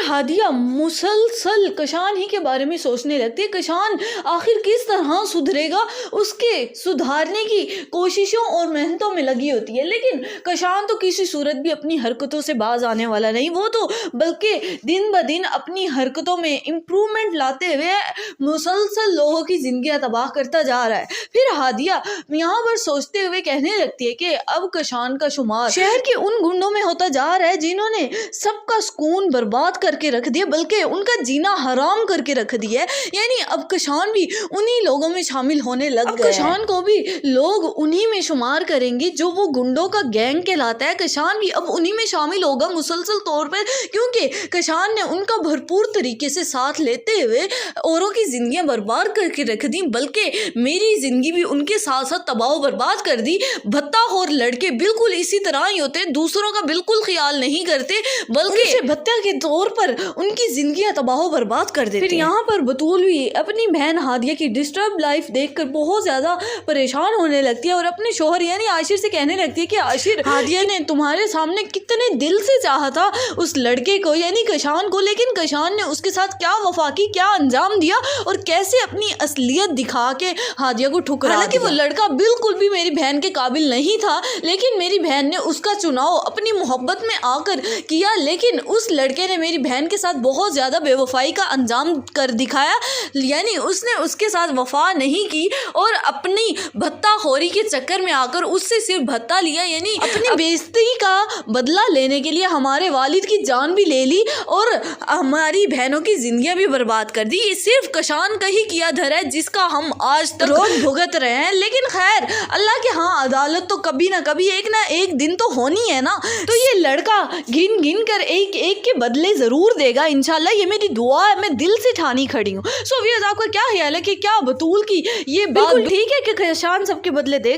हादिया मुसलसल कशान ही के बारे में सोचने लगती है। कशान आखिर किस तरह सुधरेगा, उसके सुधारने की कोशिशों और मेहनतों में लगी होती है। लेकिन कशान तो किसी सूरत भी अपनी हरकतों से बाज आने वाला नहीं, वो तो बल्कि दिन ब दिन अपनी हरकतों में इम्प्रूवमेंट लाते हुए मुसलसल लोगों की जिंदगियां तबाह करता जा रहा है। फिर हादिया यहाँ पर सोचते हुए कहने लगती है कि अब कशान का शुमार शहर के उन गुंडों में होता जा रहा है जिन्होंने सबका सुकून बर्बाद करके रख दिया, बल्कि उनका जीना हराम करके रख दिया है। यानी अब कशान भी उन्हीं लोगों में शामिल होने लग गए। कशान को भी लोग उन्हीं में शुमार करेंगे जो वो गुंडों का गैंग कहलाता है। कशान भी अब उन्हीं में शामिल होगा मुसलसल तौर पर, क्योंकि कशान ने उनका भरपूर तरीके से साथ लेते हुए औरों की जिंदगियां बर्बाद करके रख दी, बल्कि मेरी जिंदगी भी उनके साथ साथ तबाह बर्बाद कर दी। भत्ताखोर लड़के बिल्कुल इसी तरह ही होते, दूसरों का बिल्कुल ख्याल नहीं करते, बल्कि भत्ता के तौर पर उनकी जिंदगियां तबाह बर्बाद कर देते। फिर यहाँ पर बतूल भी अपनी बहन हादिया की डिस्टर्ब लाइफ देखकर बहुत ज्यादा परेशान होने लगती है और अपने शोहर यानी आशिर से कहने लगती है कि आशिर, हादिया ने तुम्हारे सामने कितने दिल से चाहा था उस लड़के को यानी कशान को, लेकिन कशान ने उसके साथ क्या वफा की, क्या अंजाम दिया और कैसे अपनी असलियत दिखा के हादिया को ठुकरा दिया। हालांकि वो लड़का बिल्कुल भी मेरी बहन के काबिल नहीं था, लेकिन मेरी बहन ने उसका चुनाव अपनी मोहब्बत में आकर किया, लेकिन उस लड़के ने मेरी बहन के साथ बहुत ज़्यादा बेवफाई का अंजाम कर दिखाया। यानी उसने उसके साथ वफा नहीं की और अपनी भत्ताखोरी के चक्कर में आकर उससे सिर्फ भत्ता लिया, यानी अपनी बेइज्जती का बदला लेने के लिए हमारे वालिद की जान भी ले ली और हमारी बहनों की जिंदगियां भी बर्बाद कर दी। ये सिर्फ कशान का ही किया धर है जिसका हम आज तक रोज भुगत रहे हैं। लेकिन खैर अल्लाह के हाँ अदालत तो कभी ना कभी एक ना एक दिन तो होनी है ना, तो ये लड़का गिन गिन कर एक एक के बदले जरूर देगा इंशाल्लाह, ये मेरी दुआ है, मैं दिल से ठानी खड़ी हूँ। सो व्यूअर्स, आपका क्या ख्याल है कि क्या बतूल की ये बात ठीक है कि कशान सबके बदले देगा?